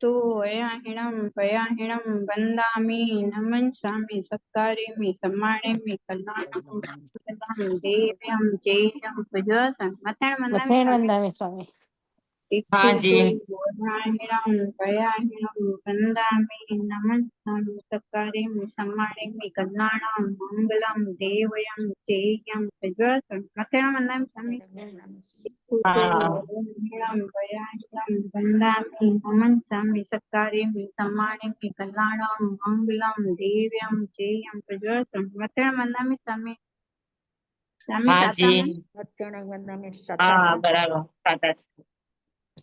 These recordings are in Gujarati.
तु वयाहिणं भयाहिणं वन्दामि नमस्यामि सत्कारेमि सम्मानेमि कल्याणं देव्यं जयं सुजसं मथेण वन्दामि मथेण स्वामी वंदामी स्वामी। हाँ जी। वयाहिणं भयाहिणं वन्दामि नमस्यामि सत्कारेमि सम्मानेमि कल्याणं मङ्गलं देवयं जयं सुजसं मथेण वन्दामि स्वामी। हाँ वन्दामि नमस्यामि सत्कारेमि सम्मानेमि कल्याणं मङ्गलं देव्यं जयं प्रज्वलतं मथेण वन्दामि स्वामी। स्वामी हाँ जी। सातामा। हाँ बराबर सात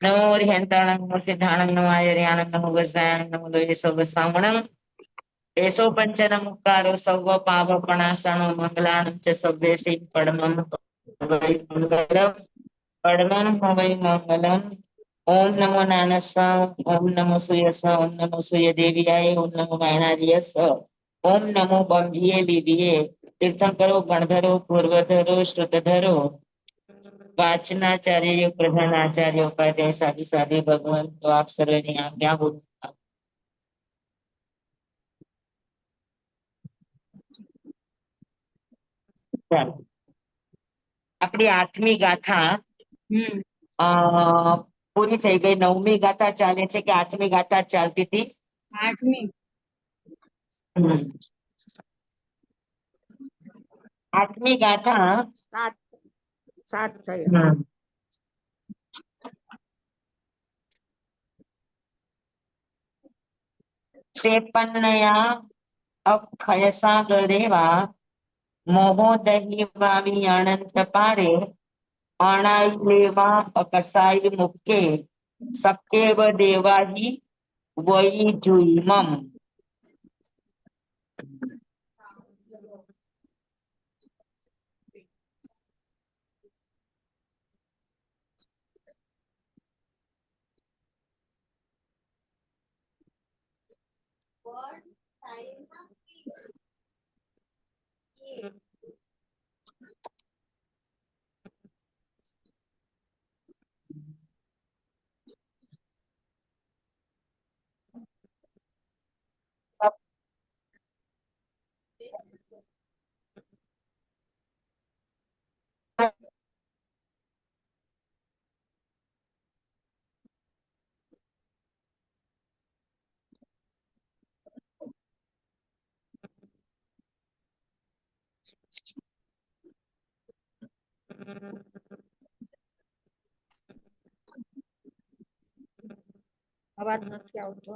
नमो हरिहंताणं नमो सिद्धाणं नमो आयर्याणं नमो वज्रायणं नमो लोयसो वसामणं एसो पंचनमुक्कारो सर्व पापप्रणाशनो मंगलानं च सव्ये सिद्ध परमं वै मंगलम परमं वै मंगलम। ओम नमो नानस्वाम ओम नमो सूयस ओम नमो सूय देव्याय ओम नमो गायनार्यस ओम नमो बंभिये विभिये तीर्थंकरो गणधरो पूर्वधरो श्रुतधरो वाचनाचार्य प्रधानाचार्य उपाध्याय साधु साधु भगवान तो आप सर्वे आज्ञा हो। આપણી 8મી ગાથા પૂરી થઈ ગઈ। 9મી ગાથા ચાલે છે કે 8મી ગાથા ચાલતી હતી? 8મી 8મી ગાથા 7 થઈ। સેપન્નયા અક્ષયસા ગરેવા મોહોદહી વાવી અનંત પારે અણાઈ લેવા અકસાઈ મુકે સકેવ દેવાહી વઈ જુઈમમ। અવાજ નથી આવતો।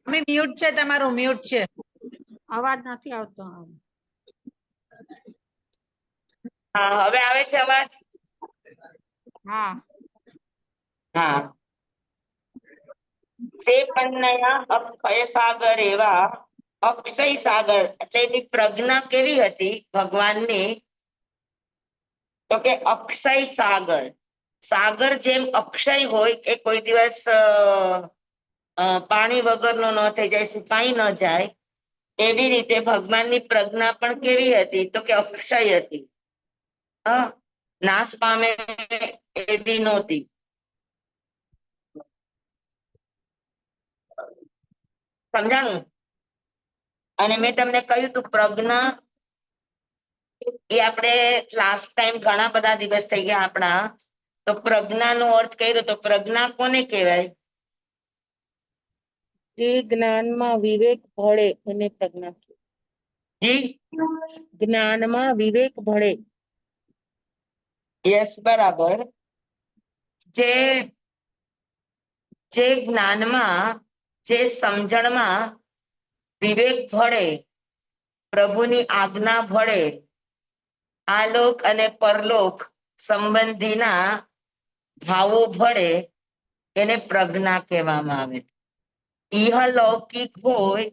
म्यूट છે તમારું म्यूट છે અવાજ નથી આવતો। હા હવે આવે છે અવાજ? હા હા। સેપન્નયા અક્ષય સાગર એવા અક્ષય સાગર એટલે એની પ્રજ્ઞા કેવી હતી ભગવાનની? તો કે અક્ષય સાગર સાગર જેમ અક્ષય હોય એ કોઈ દિવસ પાણી વગરનો ન થઈ જાય સુકાઈ ન જાય એવી રીતે ભગવાનની પ્રજ્ઞા પણ કેવી હતી? તો કે અક્ષય હતી। નાશ પામે એવી નહોતી। સમજાણું? અને મેં તમને કહ્યું તું પ્રજ્ઞા એ આપણે લાસ્ટ ટાઈમ ઘણા બધા દિવસ થઈ ગયા આપણા, તો પ્રજ્ઞાનો અર્થ કર્યો તો પ્રજ્ઞા કોને કહેવાય? જે જ્ઞાનમાં વિવેક ભળે એને પ્રજ્ઞા કહેવાય. જી જ્ઞાનમાં વિવેક ભળે. યસ, બરાબર. જે જે જ્ઞાનમાં, જે સમજણમાં વિવેક ભળે, પ્રભુની આજ્ઞા ભળે, આલોક અને પરલોક સંબંધીના ભાવો ભળે, એને પ્રજ્ઞા કહેવામાં આવે. ઇહલૌકિક હોય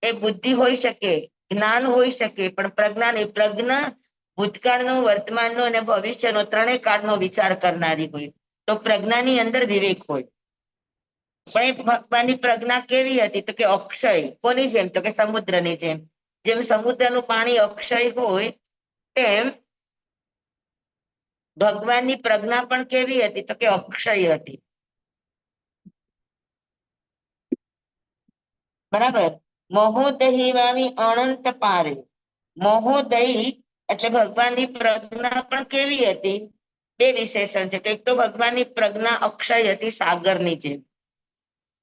એ બુદ્ધિ હોઈ શકે, જ્ઞાન હોઈ શકે, પણ પ્રજ્ઞા નહીં. પ્રજ્ઞા ભૂતકાળનો, વર્તમાનનો અને ભવિષ્યનો ત્રણેય કાળનો વિચાર કરનારી હોય. તો પ્રજ્ઞાની અંદર વિવેક હોય. પણ એ ભગવાનની પ્રજ્ઞા કેવી હતી? તો કે અક્ષય. કોની જેમ? તો કે સમુદ્રની જેમ. જેમ સમુદ્રનું પાણી અક્ષય હોય તેમ ભગવાનની પ્રજ્ઞા પણ કેવી હતી? તો કે અક્ષય હતી. બરાબર. મહોદહી વાવી અનંત પારે. મહોદયી એટલે ભગવાનની પ્રજ્ઞા પણ કેવી હતી? બે વિશેષણ છે. એક તો ભગવાનની પ્રજ્ઞા અક્ષય હતી, સાગરની જેમ.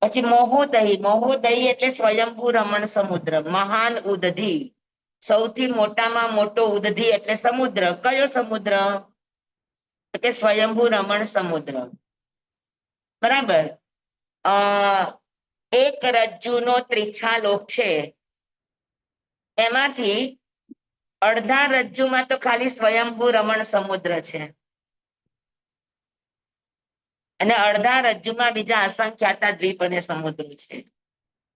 પછી મહોદયી, મહોદયી એટલે સ્વયંભૂ રમણ સમુદ્ર, મહાન ઉદધી. સૌથી મોટામાં મોટો ઉદધી એટલે સમુદ્ર. કયો સમુદ્ર? તો કે સ્વયંભૂ રમણ સમુદ્ર. બરાબર. એક રજ્જુનો ત્રિછાલોક છે, એમાંથી અડધા રજ્જુમાં તો ખાલી સ્વયંભૂ રમણ સમુદ્ર છે, અને અડધા રજ્જુમાં બીજા અસંખ્યાતા દ્વીપ અને સમુદ્ર છે.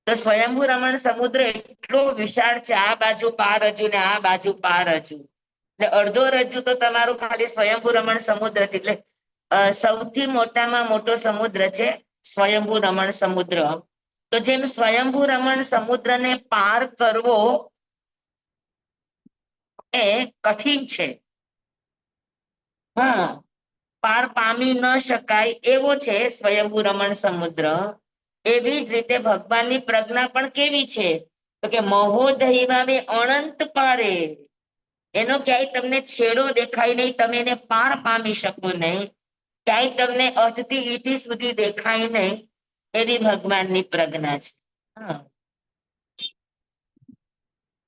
તો સ્વયંભૂ રમણ સમુદ્ર એટલો વિશાળ છે, આ બાજુ પાર રજ્જુ ને આ બાજુ પાર રજ્જુ, એટલે અડધો રજ્જુ તો તમારું ખાલી સ્વયંભૂ રમણ સમુદ્ર. એટલે સૌથી મોટામાં મોટો સમુદ્ર છે સ્વયંભૂ રમણ સમુદ્ર. તો જેમ સ્વયંભૂ રમણ સમુદ્રને પાર કરવો એ કઠિન છે, હા, પાર પામી ન શકાય એવો છે સ્વયંભૂ રમણ સમુદ્ર. એવી જ રીતે ભગવાનની પ્રજ્ઞા પણ કેવી છે? તો કે મહોદયી અનંત પારે. એનો ક્યાંય તમને છેડો દેખાય નહીં, તમે એને પાર પામી શકો નહીં, ક્યાંય તમને અર્થથી ઈથી સુધી દેખાય નહીં, એવી ભગવાનની પ્રજ્ઞા છે. હા,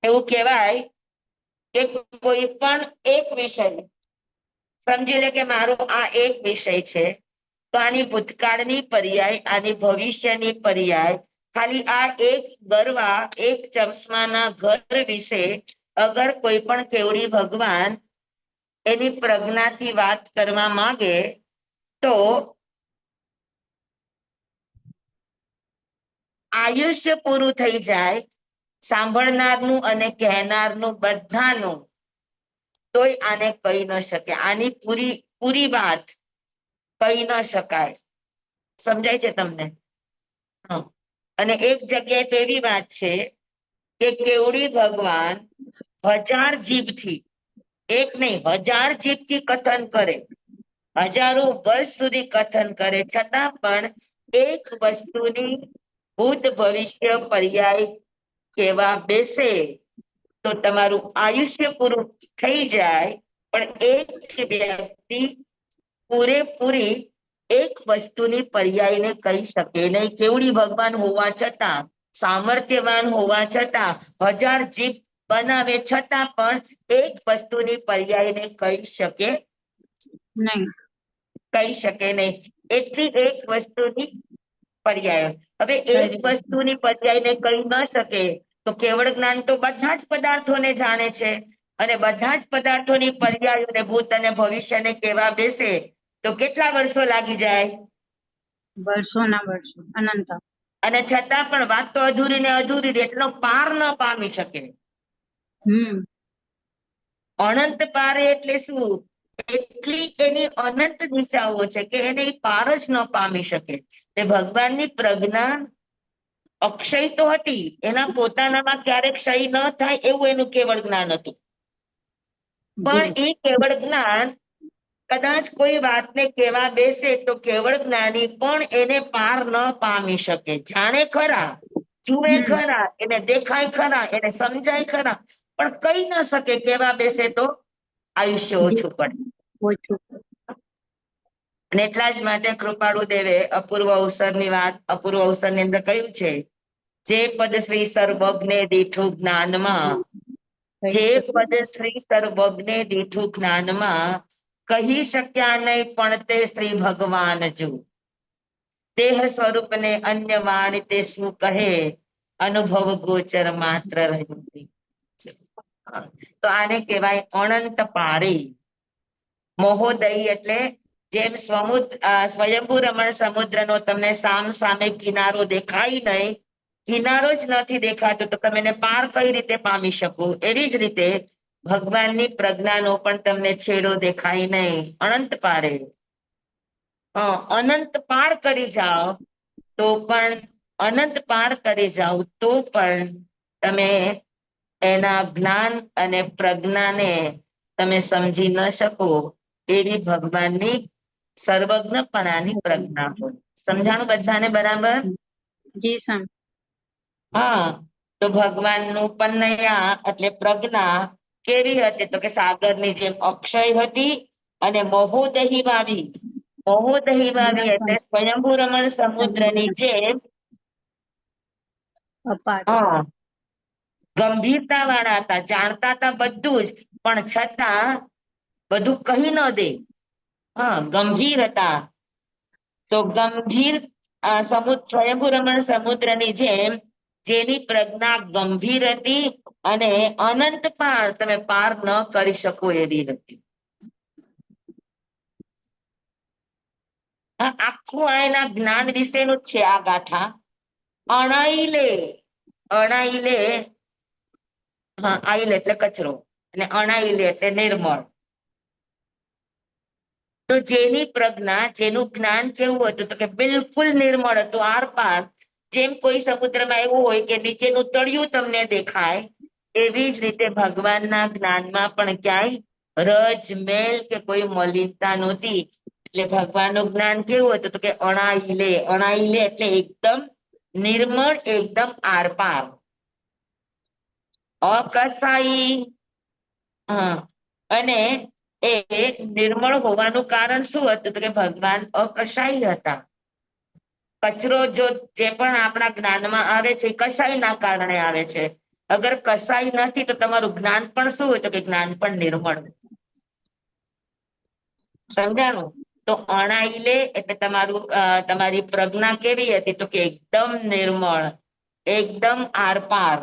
એવું કહેવાય કે કોઈ પણ એક વિષય સમજી લે કે મારો આ એક વિષય છે, તો આની ભૂતકાળની પર્યાય, આની ભવિષ્યની પર્યાય, ખાલી આ એક ગરવા, એક ચશ્માના ઘર વિશે અગર કોઈ પણ કેવડી ભગવાન એની પ્રજ્ઞાથી વાત કરવા માંગે તો આયુષ્ય પૂરું થઈ જાય સાંભળનારનું અને કહેનારનું બધાનું, તોય આને કહી ન શકે. આની પૂરી વાત કહી ન શકાય. સમજાય છે તમને? અને એક જગ્યાએ તો એવી વાત છે કે કેવડી ભગવાન 1000 જીભથી, એક નહીં 1000 જીભથી કથન કરે, હજારો વર્ષ સુધી કથન કરે, છતાં પણ એક વસ્તુની ભૂત ભવિષ્ય પર્યાય કેવા બેસે તો તમારું આયુષ્ય પૂરું થઈ જાય, પણ એક વ્યક્તિ પૂરેપૂરી એક વસ્તુની પર્યાયને કહી શકે નહીં. કેવડી ભગવાન હોવા છતાં, સામર્થ્યવાન હોવા છતાં, 1000 જીભ બનાવે છતાં પણ એક વસ્તુની પર્યાયને કહી શકે નહીં. એટલી એક વસ્તુની પર્યાય. હવે એક વસ્તુની પર્યાયને કહી ન શકે તો કેવળ જ્ઞાન તો બધા જ પદાર્થોને જાણે છે, અને બધા જ પદાર્થોની પર્યાયોને ભૂત અને ભવિષ્યને કેવા બેસે તો કેટલા વર્ષો લાગી જાય? વર્ષોના વર્ષો, અનંત. અને છતાં પણ વાત તો અધૂરી ને અધૂરી રહે, એટલો પાર ન પામી શકે. અનંત પારે એટલે શું? એટલી એની અનંત દિશાઓ છે કે એને પાર જ ન પામી શકે. તે ભગવાનની પ્રજ્ઞા અક્ષય તો હતી, એના પોતાનામાં ક્યારેક ક્ષય ન થાય એવું એનું કેવળ જ્ઞાન હતું. પણ એ કેવળ જ્ઞાન કદાચ કોઈ વાતને કેવા બેસે તો કેવળ જ્ઞાની પણ એને પાર ન પામી શકે. જાણે ખરા, જુએ હમ. ખરા, એને દેખાય ખરા, એને સમજાય ખરા, પણ કહી ન શકે. કેવા બેસે તો આયુષ્ય ઓછું પડે. ઓછું. અને એટલા જ માટે કૃપાળુ દેવે અપૂર્વ અવસરની વાત, અપૂર્વ અવસરની અંદર કહ્યું છે, જે પદ શ્રી સર્વજ્ઞ દીઠું જ્ઞાનમાં, જે પદ શ્રી સર્વજ્ઞ દીઠું જ્ઞાનમાં, કહી શક્યા નહીં પણ તે શ્રી ભગવાન જો. દેહ સ્વરૂપને અન્ય વાણી તે શું કહે, અનુભવ ગોચર માત્ર રહ્યું. તો આને કહેવાય અનંત પારી. મહોદય એટલે જેમ સ્વયંભૂ રમણ સમુદ્રનો તમને સામ સામે કિનારો દેખાય નહીં, કિનારો જ નથી દેખાતો તો તમે એને પાર કઈ રીતે પામી શકો? એવી જ રીતે ભગવાનની પ્રજ્ઞાનો પણ તમને છેડો દેખાય નહીં, અનંત પારે. અનંત પાર કરી જાઓ તો પણ, અનંત પાર કરી જાઓ તો પણ તમે એના જ્ઞાન અને પ્રજ્ઞાને તમે સમજી ન શકો. એવી ભગવાનની સર્વજ્ઞપણાની પ્રજ્ઞા હોય. સમજાણું બધાને બરાબર? જી સમ. હા, તો ભગવાનનું પન્નયા એટલે પ્રજ્ઞા કેવી હતી? તો કે સાગરની જેમ અક્ષય હતી અને મહોદહી વાવી. મહોદહી વાવી એટલે સ્વયંભૂ રમણ સમુદ્રની જેમ અપાર. ગંભીરતા વાળા હતા, જાણતા હતા બધું જ, પણ છતાં બધું કહી ન દે. ગંભીર હતા. તો ગંભીર સ્વયંભૂ રમણ સમુદ્રની જેમ જેની પ્રજ્ઞા ગંભીર હતી અને અનંત પાર તમે પાર ન કરી શકો એવી હતી. આખું આ એના જ્ઞાન વિશેનું જ છે આ ગાથા. અણાઈલે, અણાઈલે, આઈલે એટલે કચરો અને અણાઈલે એટલે નિર્મળ. તો જેની પ્રજ્ઞા, જેનું જ્ઞાન કેવું હતું? તો કે બિલકુલ નિર્મળ હતું, આર પાર. જેમ કોઈ સમુદ્રમાં એવું હોય કે નીચેનું તળિયું તમને દેખાય, એવી જ રીતે ભગવાનના જ્ઞાનમાં પણ ક્યાંય રજ મેલ કે કોઈ મલિનતા નહોતી. એટલે ભગવાનનું જ્ઞાન કેવું હતું? તો કે અણાઈલે, અણાઈલે એટલે એકદમ નિર્મળ, એકદમ આરપાર. અકસાઈ, અને એ નિર્મળ હોવાનું કારણ શું હતું? તો કે ભગવાન અકસાઈ હતા. કચરો જે પણ આપણા જ્ઞાનમાં આવે છે, કસાઈના કારણે આવે છે. અગર કસાઈ નથી તો તમારું જ્ઞાન પણ શું હોય? તો કે જ્ઞાન પણ નિર્મળ. સમજાણું? તો અણાઈલે એટલે તમારી પ્રજ્ઞા કેવી હતી? તો કે એકદમ નિર્મળ, એકદમ આરપાર.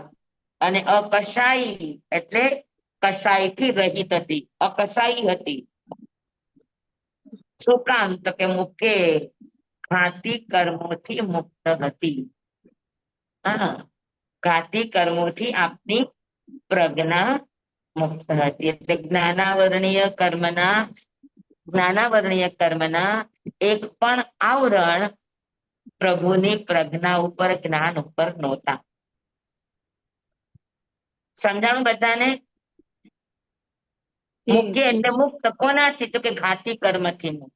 અને અકસાઈ એટલે કસાઈથી રહિત હતી, અકસાઈ હતી. શું કામ? તો કે મુકે ઘાતી કર્મોથી મુક્ત હતી. ઘાતી કર્મોથી આપની પ્રજ્ઞા મુક્ત હતી. એટલે જ્ઞાનાવરણીય કર્મના એક પણ આવરણ પ્રભુની પ્રજ્ઞા ઉપર, જ્ઞાન ઉપર નહોતા. સમજાણું બધાને? મુક્તિ એટલે મુક્ત. કોનાથી? તો કે ઘાતી કર્મથી મુક્ત.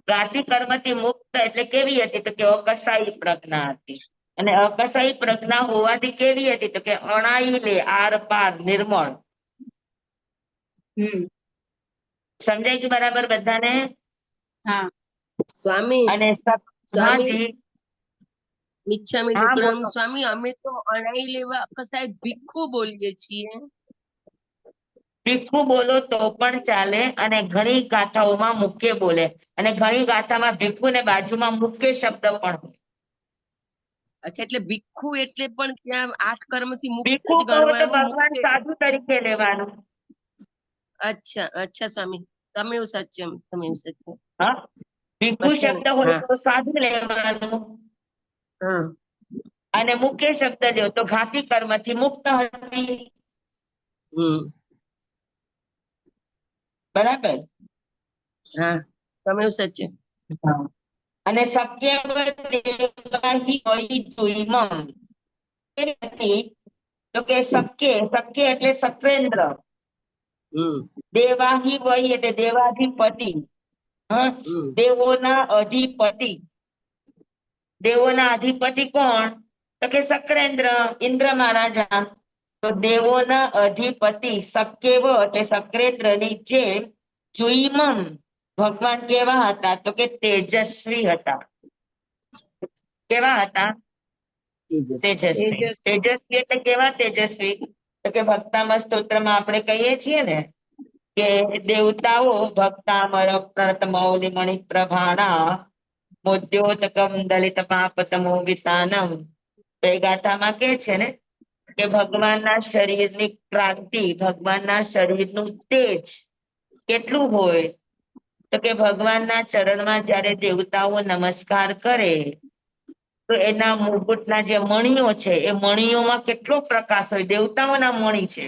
ઘાતી કર્મથી મુક્ત એટલે કેવી હતી? તો કે અકસાઈ પ્રજ્ઞા હતી. અને અકસાઈ પ્રજ્ઞા હોવાથી કેવી હતી? તો કે અણાઈલે, આર પાર, નિર્મળ. સમજાય ગયું બરાબર બધાને? હા. સ્વામી, અને સ્વામી, હાજી, મિચ્છામી હા દુક્કડમ. બોલો. સ્વામી, અમે તો અણાઈ લેવા કસાય ભીખુ બોલીએ છીએ. ભીખુ બોલો તો પણ ચાલે, અને ઘણી ગાથાઓમાં મુખ્ય બોલે, અને ઘણી ગાથામાં ભીખુ ને બાજુમાં મુખ્ય શબ્દ પણ હોય. અચ્છા, એટલે ભીખુ એટલે પણ ત્યાં 8 કર્મથી મુક્ત ભીખુ જ કહો ગણવા તો એવું ભગવાન મુખ્ય? સાધુ તરીકે લેવાનું. અચ્છા, અચ્છા સ્વામી, તમે એવું સત્યમ, તમે એવું સત્યમ. હા, ભીખુ બધાને શબ્દ હોય હા તો સાધુ લેવાનું, હા. અને મુખ્ય શબ્દ લ્યો તો ઘાતી કર્મથી મુક્ત હતી. બરાબર? હા, તમે એવું સત્યમ. અને સત્યવતી હોય જોઈમાં કેવી હતી? તો કે શક્ય એટલે સત્વેન્દ્ર. દેવાહી વય એટલે દેવાધિપતિ. દેવોના અધિપતિ. દેવોના અધિપતિ કોણ? તો કે શક્રેન્દ્ર, ઇન્દ્ર મહારાજા. તો દેવોના અધિપતિ સકેવ એટલે શક્રેન્દ્રની જેમ જુઈમમ ભગવાન કેવા હતા? તો કે તેજસ્વી હતા. કેવા હતા? તેજસ્વી. તેજસ્વી એટલે કેવા તેજસ્વી? તો કે ભક્તામૃત સ્તોત્રમાં આપણે કહીએ છીએ ને કે દેવતાઓ ભક્તામર પ્રત મૌલિ મણિ પ્રભાણા મોદ્યોતકમ દલિત પાપતમો વિતાનમ. તો એ ગાથામાં કે છે ને કે ભગવાનના શરીરની ક્રાંતિ, ભગવાનના શરીરનું તેજ કેટલું હોય? તો કે ભગવાનના ચરણમાં જ્યારે દેવતાઓ નમસ્કાર કરે તો એના મુકુટના જે મણીઓ છે એ મણીઓમાં કેટલો પ્રકાશ હોય. દેવતાઓના મણી છે.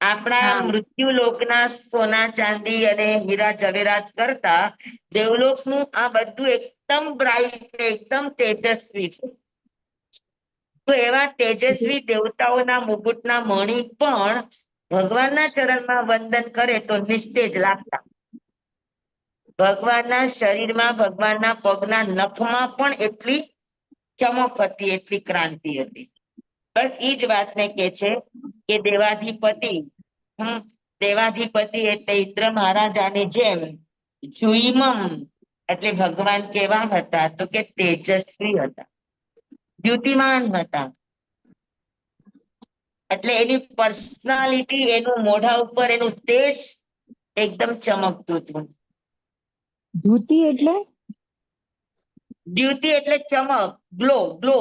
આપણા હા મૃત્યુ લોકના સોના ચાંદી અને હીરા જવેરાત કરતા દેવલોકનું આ બધું એકદમ બ્રાઇટ, એકદમ તેજસ્વી છે. તો એવા તેજસ્વી દેવતાઓના મુકુટના મણી પણ ભગવાનના ચરણમાં વંદન કરે તો નિસ્તેજ લાગતા. ભગવાનના શરીરમાં, ભગવાનના પગના નખમાં પણ એટલી ચમક હતી, એટલી ક્રાંતિ હતી. બસ ઈ જ વાતને કે છે કે દેવાધિપતિ, દેવાધિપતિ એટલે ઇન્દ્ર મહારાજાની જેમ જુઈમમ એટલે ભગવાન કેવા હતા? તો કે તેજસ્વી હતા, દ્યુતિમાન હતા. એટલે એની પર્સનાલિટી, એનું મોઢા ઉપર એનું તેજ એકદમ ચમકતું હતું. ધૂતી એટલે ડ્યુટી એટલે ચમક, ગ્લો, ગ્લો.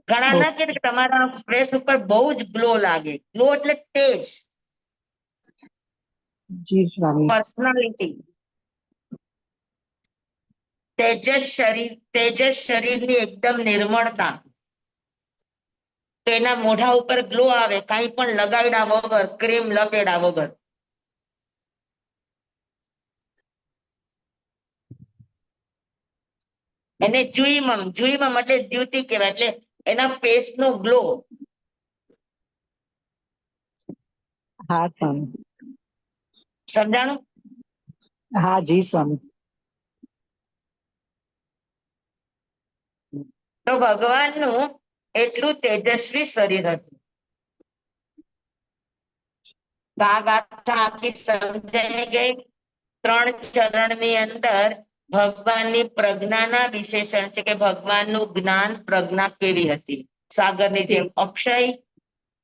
ઘણા ના કે તમારા ફેસ ઉપર બહુ જ ગ્લો લાગે. ગ્લો એટલે તેજ, જી સ્વામી. પર્સનાલિટી. તેજસ શરીરની એકદમ નિર્મળતા. તો એના મોઢા ઉપર ગ્લો આવે, કાંઈ પણ લગાડ્યા વગર, ક્રીમ લગાડ્યા વગર. એને જુઈમમ, જુઈમમ એટલે દ્યુતિ કહેવાય, એટલે એના ફેસ નો ગ્લો. હા સ્વામી. સમજાણું? હા જી સ્વામી. તો ભગવાનનું એટલું તેજસ્વી શરીર હતું. આ ગાથા આખી સમજાઈ ગઈ. 3 ચરણની અંદર ભગવાનની પ્રજ્ઞાના વિશેષણ છે કે ભગવાનનું જ્ઞાન, પ્રજ્ઞા કેવી હતી? સાગરની જેમ અક્ષય,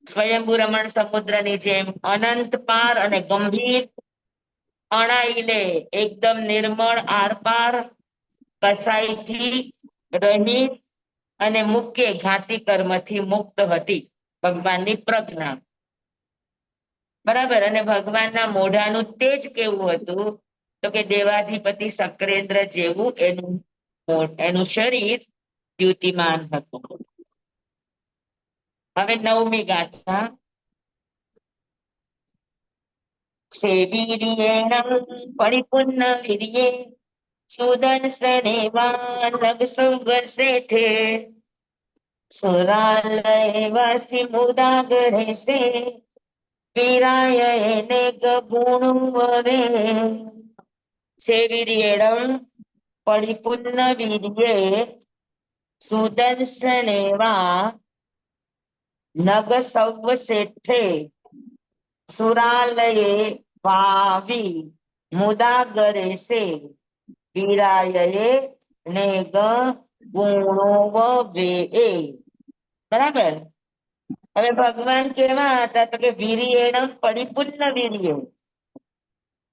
સ્વયંભૂ રમણ સમુદ્રની જેમ અનંત પાર અને ગંભીર, અણાઈને એકદમ નિર્મળ આરપાર, કસાઈથી રહિત અને મુખ્ય ઘાતી કર્મથી મુક્ત હતી ભગવાનની પ્રજ્ઞા. બરાબર. અને ભગવાનના મોઢાનું તેજ કેવું હતું? તો કે દેવાધિપતિ શક્રેન્દ્ર જેવું એનું શરીર દ્યુતિમાન હતું. હવે 9મી ગાથા. સેવીર્યેણં પરિપૂર્ણ વીર્યે સુદર્શનેવાનગ સંવર્ષેઠે સુરાલયવાસી મુદાગરે સે વીરાય એનેક ગુણવરે. સેવીર્યેણં પરિપૂર્ણ વીર્યે સુદર્શનેવા નગ સંવર્ષેઠે સુરાલયે ભાવી મુદાગરે સે વીરાયે નેગ ગુણો વે. બરાબર. હવે ભગવાન કેવા હતા? તો કે વીર્યેણ પરિપૂર્ણ વીર્ય.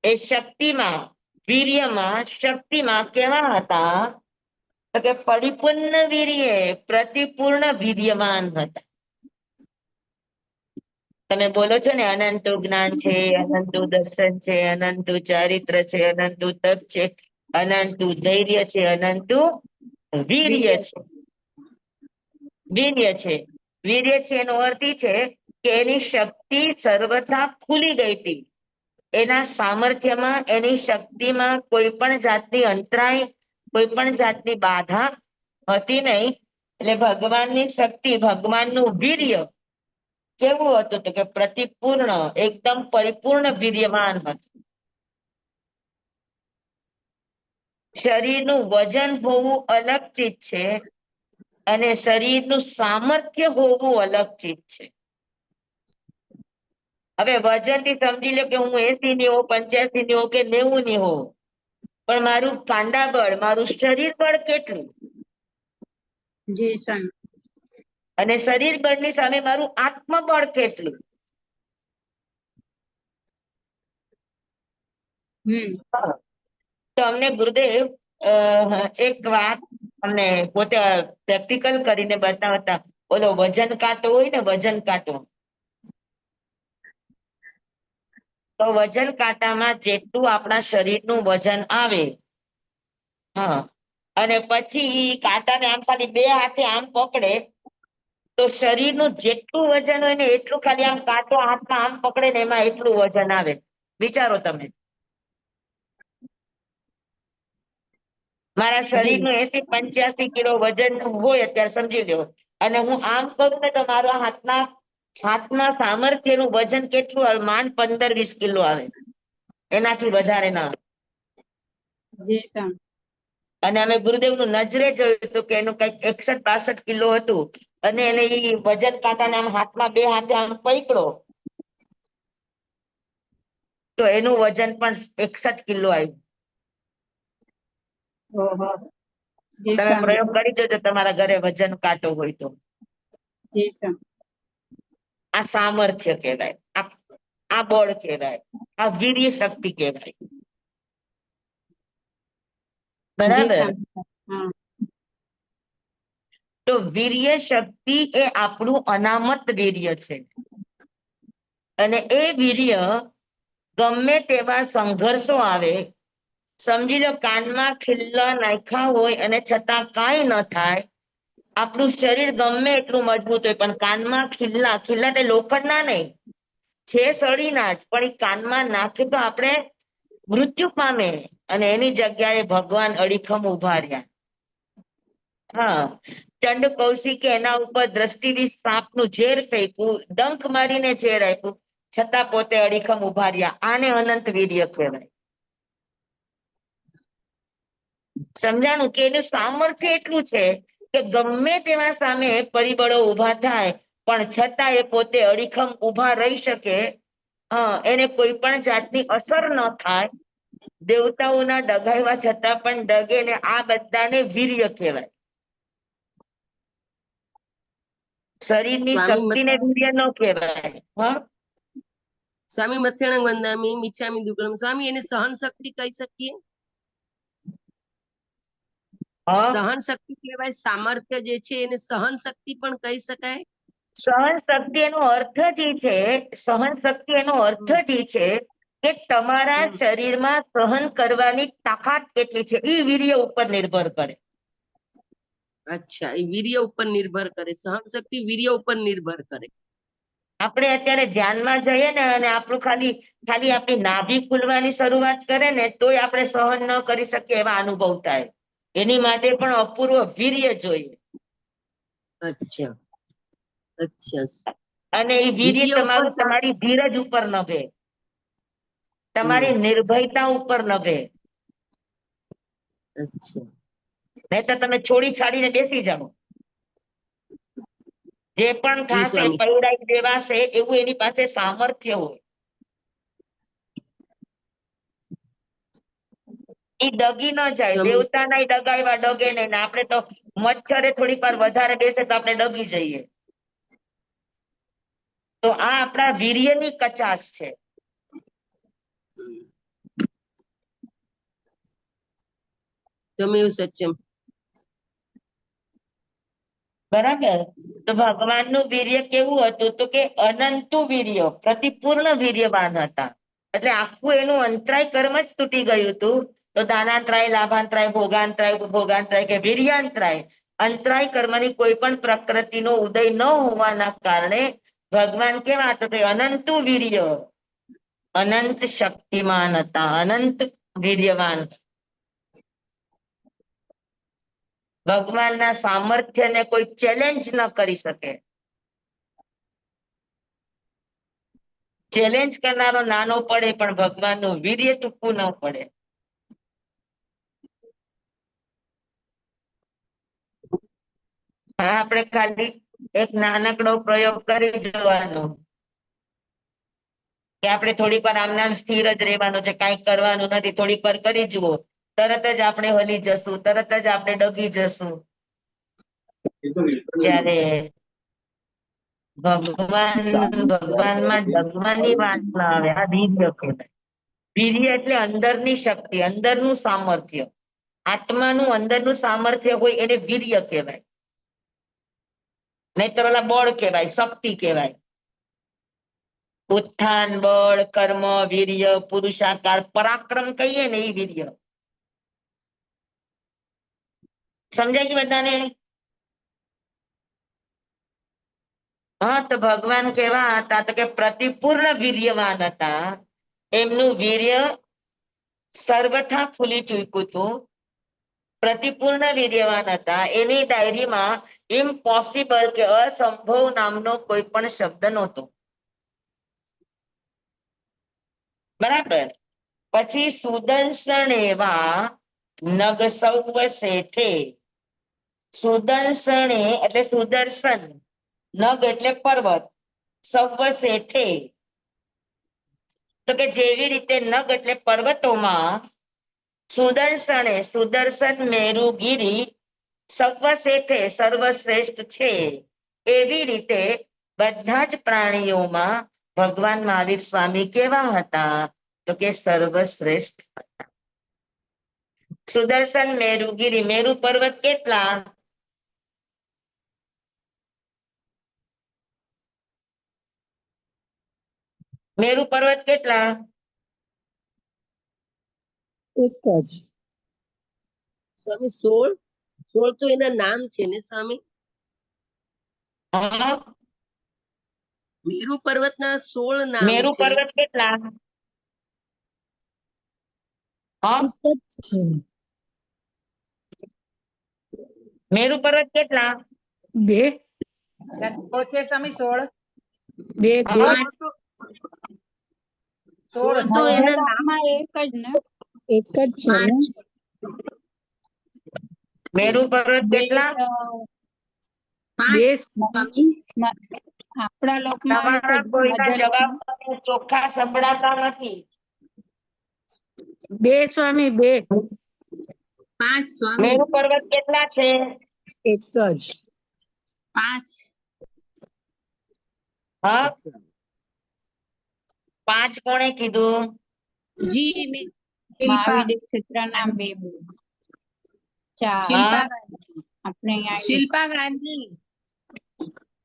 એ શક્તિમાં, વીર્યમાં, શક્તિમાં કેવા હતા? તો કે પરિપૂર્ણ વીર્ય, પ્રતિપૂર્ણ વીર્યમાન હતા. તમે બોલો છો ને અનંતું જ્ઞાન છે, અનંતું દર્શન છે, અનંતું ચારિત્ર છે, અનંતું તપ છે, અનંતું ધૈર્ય છે, અનંતું વીર્ય છે. વીર્ય છે. વીર્ય છે એનો અર્થ એ છે કે એની શક્તિ સર્વથા ખુલી ગઈ હતી. એના સામર્થ્યમાં, એની શક્તિમાં કોઈ પણ જાતની અંતરાય, કોઈ પણ જાતની બાધા હતી નહીં. એટલે ભગવાનની શક્તિ, ભગવાનનું વીર્ય કેવું હતું? તો કે પ્રતિપૂર્ણ, એકદમ પરિપૂર્ણ વીર્યમાન હતું. શરીરનું વજન હોવું અલગ ચીજ છે અને શરીરનું સામર્થ્ય હોવું અલગ ચીજ છે. હવે વજન થી સમજી લો કે હું 80 ની હોઉં, 85 ની હોઉં કે 90 ની હોઉં, પણ મારું કાંડા બળ, મારું શરીર બળ કેટલું? જી સ્વામી. અને શરીર બળની સામે મારું આત્મબળ કેટલું? તો અમને ગુરુદેવ એક વાત અમને પોતે પ્રેક્ટિકલ કરીને બતાવતા. ઓલો વજન કાંટો હોય ને, વજન કાંટો, તો વજન કાંટામાં જેટલું આપણા શરીરનું વજન આવે, હા, અને પછી ઈ કાંટાને આમ ખાલી બે હાથે આમ પકડે, તો શરીરનું જેટલું વજન હોય ને એટલું ખાલી આમ કાંટો હાથમાં આમ પકડે ને એમાં એટલું વજન આવે. વિચારો તમે. મારા શરીરનું 80-85 કિલો વજન હોય અત્યારે સમજી લો, અને હું આમ કરું ને તો મારા હાથના સામર્થ્યનું વજન કેટલું આવે? માંડ 15-20 કિલો આવે, એનાથી વધારે ના આવે. જી સ્વામી. અને અમે ગુરુદેવનું નજરે જોયું હતું કે એનું કઈક 61-62 કિલો હતું, અને એને ઈ વજન કાંટાને આમ હાથમાં બે હાથે આમ પકડ્યો તો એનું વજન પણ 61 કિલો આવ્યું. ઓહો. જી તમે સ્વામી. પ્રયોગ કરી જોજો તમારા ઘરે વજન કાંટો હોય તો. જી સ્વામી. આ સામર્થ્ય કહેવાય, આ બળ કહેવાય, આ વીર્ય શક્તિ કહેવાય. જી બરાબર. સ્વામી. હા. તો વીર્ય શક્તિ એ આપણું અનામત વીર્ય છે. અને એ વીર્ય ગમે તેવા સંઘર્ષો આવે, સમજી લો કાનમાં ખિલ્લા નાખ્યા હોય અને છતાં કાંઈ ન થાય, આપણું શરીર ગમે એટલું મજબૂત હોય પણ કાનમાં ખિલ્લા તે લોખંડના નહીં, છે સળીના જ, પણ એ કાનમાં નાખે તો આપણે મૃત્યુ પામે, અને એની જગ્યાએ ભગવાન અડીખમ ઉભા રહ્યા. હા, ચંડ કૌશિકે એના ઉપર દ્રષ્ટિથી સાપનું ઝેર ફેંક્યું, ડંખ મારીને ઝેર આપ્યું, છતાં પોતે અડીખમ ઉભા રહ્યા. આને અનંત વીર્ય કહેવાય. સમજાણું કે એનું સામર્થ્ય એટલું છે કે ગમે તેવા સામે પરિબળો ઉભા થાય પણ છતાં એ પોતે અડીખમ ઉભા રહી શકે. એને કોઈ પણ જાતની અસર ન થાય, દેવતાઓના ડગાવ્યા છતાં પણ ડગે ને. આ બધાને વીર્ય કહેવાય. શરીરની સ્વામી શક્તિને વીર્ય ન કહેવાય. હા, સ્વામી મથ્યાણંગ વંદામી મિચ્છામી દુક્કડમ. સ્વામી એને સહન શક્તિ કહી શકીએ? હા, સહન શક્તિ કહેવાય. સામર્થ્ય જે છે એને સહન શક્તિ પણ કહી શકાય. સહન શક્તિ એનો અર્થ જ ઈ છે, સહન શક્તિ એનો અર્થ જ ઈ છે કે તમારા હમ. શરીરમાં સહન કરવાની તાકાત કેટલી છે, એ વીર્ય ઉપર નિર્ભર કરે. અચ્છા, એ વીર્ય ઉપર નિર્ભર કરે. સહન શક્તિ વીર્ય ઉપર નિર્ભર કરે. આપણે અત્યારે ધ્યાનમાં જઈએ ને અને આપણું ખાલી ખાલી આપણી નાભી ખુલવાની શરૂઆત કરે ને તોય આપણે સહન ન કરી શકીએ એવા અનુભવ થાય. એની માટે પણ અપૂર્વ વીર્ય જોઈએ. અચ્છા, અચ્છા. અને એ વીર્ય વીર્ય ઉપર તમારું તમારી ધીરજ ઉપર નભે, તમારી નિર્ભયતા ઉપર નભે. અચ્છા. નહીં તો તમે છોડી છાડીને બેસી જાઓ. જે પણ જી થશે સ્વામી. પૈડાઈ દેવાશે એવું એની પાસે સામર્થ્ય હોય. એ ડગી ન જાય. તમે દેવતાના ડગાવ્યા ડગે નહીં ને આપણે તો મચ્છરે થોડીક વાર વધારે બેસે તો આપણે ડગી જઈએ. તો આ આપણા વીર્યની કચાશ છે. તમેવ સત્યમ. બરાબર. તો ભગવાનનું વીર્ય કેવું હતું? તો કે અનંતુ વીર્ય, પ્રતિપૂર્ણ વીર્યવાન હતા. એટલે આખું એનું અંતરાય કર્મ જ તૂટી ગયું હતું. તો દાનાંતરાય, લાભાંતરાય, ભોગાંતરાય, ઉપભોગાંતરાય કે વીર્યાંતરાય, અંતરાય કર્મની કોઈ પણ પ્રકૃતિનો ઉદય ન હોવાના કારણે ભગવાન કેવા હતા? તો અનંતુ વીર્ય, અનંત શક્તિમાન હતા, અનંત વીર્યવાન. ભગવાનના સામર્થ્યને કોઈ ચેલેન્જ ન કરી શકે. ચેલેન્જ કરનારો નાનો પડે પણ ભગવાનનું વીર્ય ટૂંકું ન પડે. આપણે ખાલી એક નાનકડો પ્રયોગ કરી જોવાનો કે આપણે થોડીક વાર આમનામ સ્થિર જ રહેવાનું છે, કાંઈ કરવાનું નથી. થોડીક વાર કરી જુઓ, તરત જ આપણે હલી જશું, તરત જ આપણે ડગી જશું. જ્યારે ભગવાનમાં ડગવાની વાત ના આવે. આ વીર્ય કહેવાય. વીર્ય એટલે અંદરની શક્તિ, અંદરનું સામર્થ્ય, આત્માનું અંદરનું સામર્થ્ય હોય એને વીર્ય કહેવાય. નહીતર ઓલા બળ કહેવાય, શક્તિ કહેવાય. ઉત્થાન, બળ, કર્મ, વીર્ય, પુરુષાકાર, પરાક્રમ કહીએ ને એ વીર્ય. સમજાય કે બધાને? હા, તો ભગવાન કેવા હતા તો કે પ્રતિપૂર્ણ વીર્યવાન હતા. એમનું વીર્ય સર્વથા ખુલી ચૂક્યું હતું. પ્રતિપૂર્ણ વીર્યવાન હતા. એની ડાયરીમાં ઇમ્પોસિબલ કે અસંભવ નામનો કોઈ પણ શબ્દ નહોતો. બરાબર. પછી સુદર્શન એવા નગ સૌ શેઠે. સુદર્શને એટલે સુદર્શન, નગ એટલે પર્વત, સૌ શેઠે તો કે જેવી રીતે નગ એટલે પર્વતોમાં સુદર્શને સુદર્શન મેરુગીરી સર્વશેઠે સર્વશ્રેષ્ઠ છે, એવી રીતે બધા જ પ્રાણીઓમાં ભગવાન મહાવીર સ્વામી કેવા હતા તો કે સર્વશ્રેષ્ઠ હતા. સુદર્શન મેરુગીરી, મેરુ પર્વત કેટલા? મેરુ પર્વત કેટલા? એક જ. સ્વામી 16 તો એના નામ છે ને સ્વામી? હા, મેરુ પર્વતના 16 નામ મેરુ છે. પર્વત કેટલા? હા, એક જ છે. મેરુ પર્વત કેટલા? 2. છે સ્વામી 16. 2. હા, 16 તો 16. એના નામ માં એક જ ને? એક જ છે ને? 5. મેરુ પર્વત બે કેટલા? 2. સ્વામી આપણા લોકમાં એક તમારા જ ને? કોઈના અધર જવાબ લોકમાં? મને ચોખ્ખા સંભળાતા નથી. 2 સ્વામી 2. 5 સ્વામી. મેરુ પર્વત કેટલા છે? એક જ. 5. હા, 5 કોણે કીધું? જી મેં મહાવિદ્ય ક્ષેત્રના 2. 4. હા, આપણે અહીંયા શિલ્પા ગાંધી.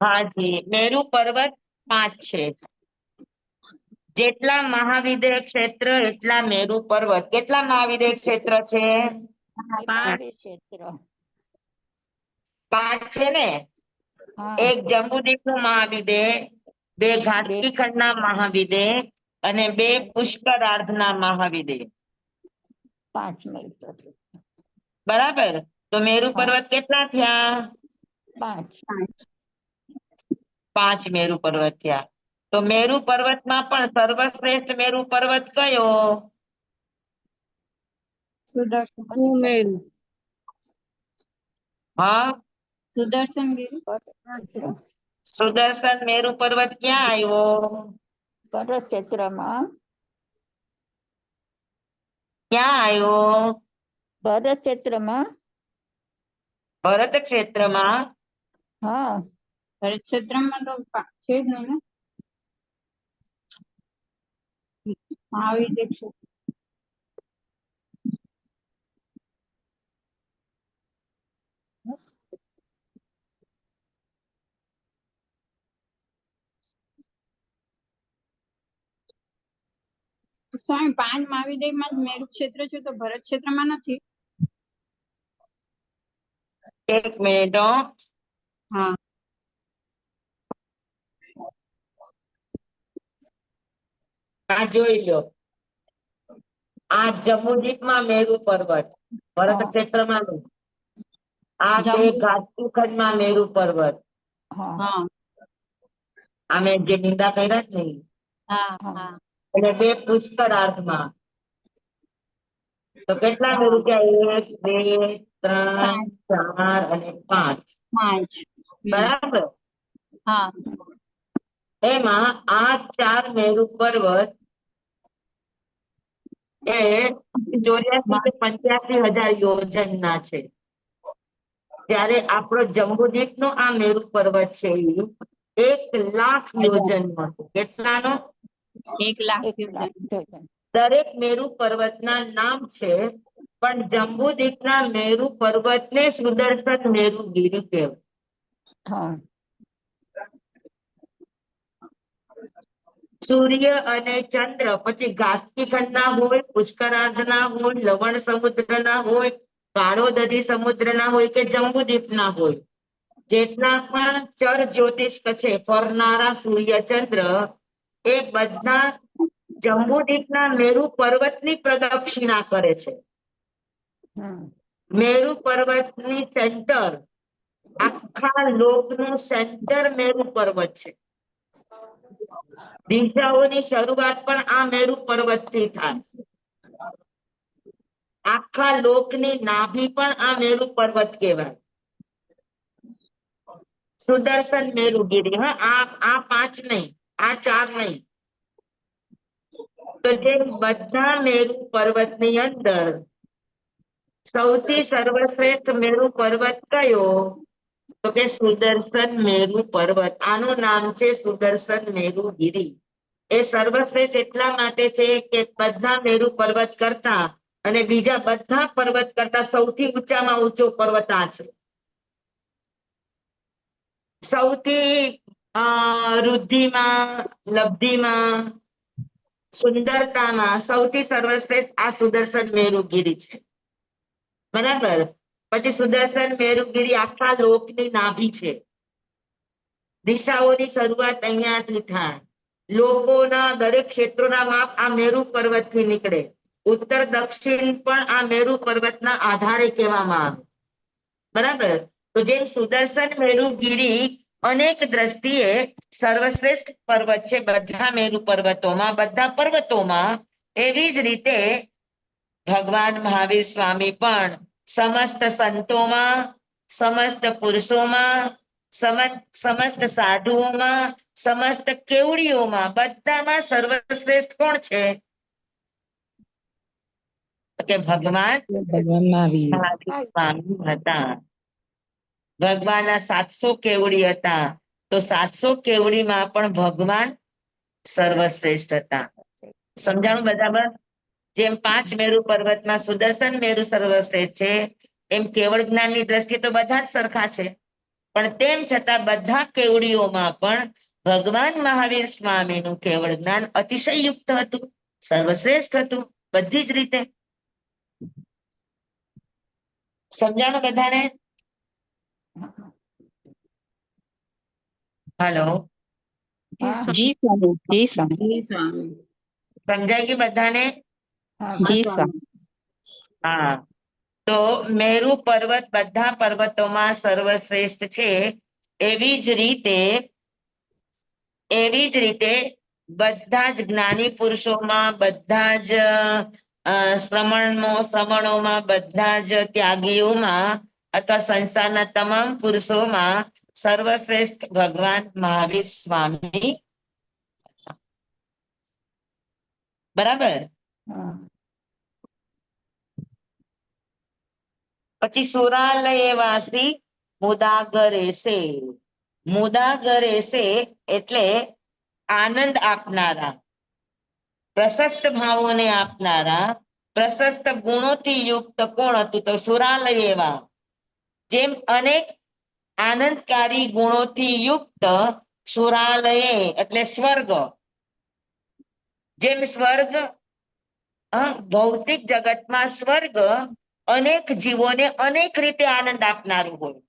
હાજી, મેરુ પર્વત 5 છે. જેટલા મહાવિદ્ય ક્ષેત્ર એટલા મેરુ પર્વત. કેટલા મહાવિદ્ય ક્ષેત્ર છે? મહાવિદ્ય ક્ષેત્ર. 5 છે ને? હા. એક જંબુદ્વીપ નું મહાવિદ્ય, 2 ઘાટકી ખંડના મહાવિદ્ય અને 2 પુષ્કરાર્ધના મહાવિદ્ય. 5 મળતો. બરાબર. તો મેરુ હા. પર્વત કેટલા થયા? 5. 5 મેરુ પર્વત થયા. તો મેરુ પર્વતમાં પણ સર્વશ્રેષ્ઠ મેરુ પર્વત કયો? સુદર્શન. સુમેરુ. હા, સુદર્શન ગીરી. સુદર્શન મેરુ પર્વત ક્યાં આવ્યો? ભરત ક્ષેત્રમાં. ક્યાં આવ્યો? ભરત ક્ષેત્રમાં. ભરત ક્ષેત્રમાં. હા. ભરત ક્ષેત્રમાં તો છે જ ને? મહાવિદ્ય ક્ષેત્ર. સ્વામી 5 મહાવિદ્યમાં જ મેરુ ક્ષેત્ર છે તો ભરત ક્ષેત્રમાં નથી? એક મિનિટ હો. હા. આ જોઈ લો. આ જમ્મુદ્વીપમાં મેરુ પર્વત, ભરત હા. ક્ષેત્રમાં નહીં. આ 2 જમ્બુ. ઘાટકી ખંડમાં મેરુ પર્વત. હા. આમે જે નિંદા કર્યા જ નહીં. હા. હા. અને 2 પુષ્કરાર્ધમાં. તો કેટલા મેરુ હા. થયા? 1, 2, 3, 5. 4 અને 5. પાંચ. બરાબર. હા. એમાં આ 4 મેરુ પર્વત એ 84 કે 85,000 યોજનના છે. ત્યારે આપણો જંબુદ્વીપ નો આ મેરુ પર્વત છે એ 1,00,000 યોજનનો છે. કેટલાનો? 1,00,000. દરેક મેરુ પર્વતના નામ છે, પણ જંબુદ્વીપના મેરુ પર્વતને સુદર્શન મેરુગીરી કહેવાય. સૂર્ય અને ચંદ્ર પછી ઘાસકી ખંડના હોય, પુષ્કરાર્ધના હોય, લવણ સમુદ્રના હોય, કાળો દધી સમુદ્રના હોય કે જંબુદ્વીપના હોય, જેટલા પણ ચર જ્યોતિષ છે ફરનારા સૂર્ય ચંદ્ર એ બધા જંબુદ્વીપના મેરુ પર્વતની પ્રદક્ષિણા કરે છે. મેરુ પર્વતની સેન્ટર, આખા લોકનું સેન્ટર મેરુ પર્વત છે. દિશાઓની શરૂઆત પણ આ મેરુ પર્વતથી થાય. આખા લોકની નાભી પણ આ મેરુ પર્વત કહેવાય. સુદર્શન મેરુગીરી. હા, આ 5 નહીં, આ 4 નહીં. તો જે બધા મેરુ પર્વતની અંદર સૌથી સર્વશ્રેષ્ઠ મેરુ પર્વત કયો? તો કે સુદર્શન મેરુ પર્વત. આનું નામ છે સુદર્શન મેરુગીરી. એ સર્વશ્રેષ્ઠ એટલા માટે છે કે બધા મેરુ પર્વત કરતા અને બીજા બધા પર્વત કરતા સૌથી ઊંચામાં ઊંચો પર્વત આ છે. સૌથી રુદ્ધિમાં, લબ્ધિમાં, સુંદરતામાં સૌથી સર્વશ્રેષ્ઠ આ સુદર્શન મેરુગીરી છે. બરાબર. પછી સુદર્શન મેરુગીરી આખા લોકની નાભી છે. દિશાઓની શરૂઆત અહીંયાથી થાય. લોકોના દરેક ક્ષેત્રોના માપ આ મેરુ પર્વતથી નીકળે. ઉત્તર દક્ષિણ પણ આ મેરુ પર્વતના આધારે કહેવામાં આવે. બરાબર. તો જેમ સુદર્શન મેરુગીરી અનેક દ્રષ્ટિએ સર્વશ્રેષ્ઠ પર્વત છે બધા મેરુ પર્વતોમાં, બધા પર્વતોમાં, એવી જ રીતે ભગવાન મહાવીર સ્વામી પણ સમસ્ત સંતોમાં, સમસ્ત પુરુષોમાં, સમસ્ત સાધુઓમાં, સમસ્ત કેવડીઓમાં બધામાં સર્વશ્રેષ્ઠ કોણ છે? કે ભગવાન મહાવીર સ્વામી હતા. ભગવાનના 700 કેવડી હતા. તો 700 કેવડીમાં પણ ભગવાન સર્વશ્રેષ્ઠ હતા. સમજાણું બરાબર? જેમ 5 મેરુ પર્વતમાં સુદર્શન મેરુ સર્વશ્રેષ્ઠ છે, એમ કેવળ જ્ઞાનની દ્રષ્ટિએ તો બધા જ સરખા છે. પણ તેમ છતાં બધા કેવડીઓમાં પણ ભગવાન મહાવીર સ્વામીનું કેવળ જ્ઞાન અતિશયુક્ત હતું, સર્વશ્રેષ્ઠ હતું બધી જ રીતે. સમજાણું બધાને? હેલો, જી સ્વામી, જી સ્વામી, સમજાય ગયું બધાને? જી સ્વામી. હા. તો મેરુ પર્વત બધા પર્વતોમાં સર્વશ્રેષ્ઠ છે. એવી જ રીતે બધા જ જ્ઞાની પુરુષોમાં, બધા જ શ્રમણોમાં, બધા જ ત્યાગીઓમાં અથવા સંસારના તમામ પુરુષોમાં સર્વશ્રેષ્ઠ ભગવાન મહાવીર સ્વામી. બરાબર. પછી સુરાલય વાસી મુદાગરે છે. મુદાગરે છે એટલે આનંદ આપનારા, પ્રશસ્ત ભાવોને આપનારા, પ્રશસ્ત ગુણોથી યુક્ત કોણ હતું? તો સુરાલયેવા. જેમ અનેક આનંદકારી ગુણોથી યુક્ત સુરાલયે એટલે સ્વર્ગ. જેમ સ્વર્ગ ભૌતિક જગતમાં સ્વર્ગ અનેક જીવોને અનેક રીતે આનંદ આપનારું હોય.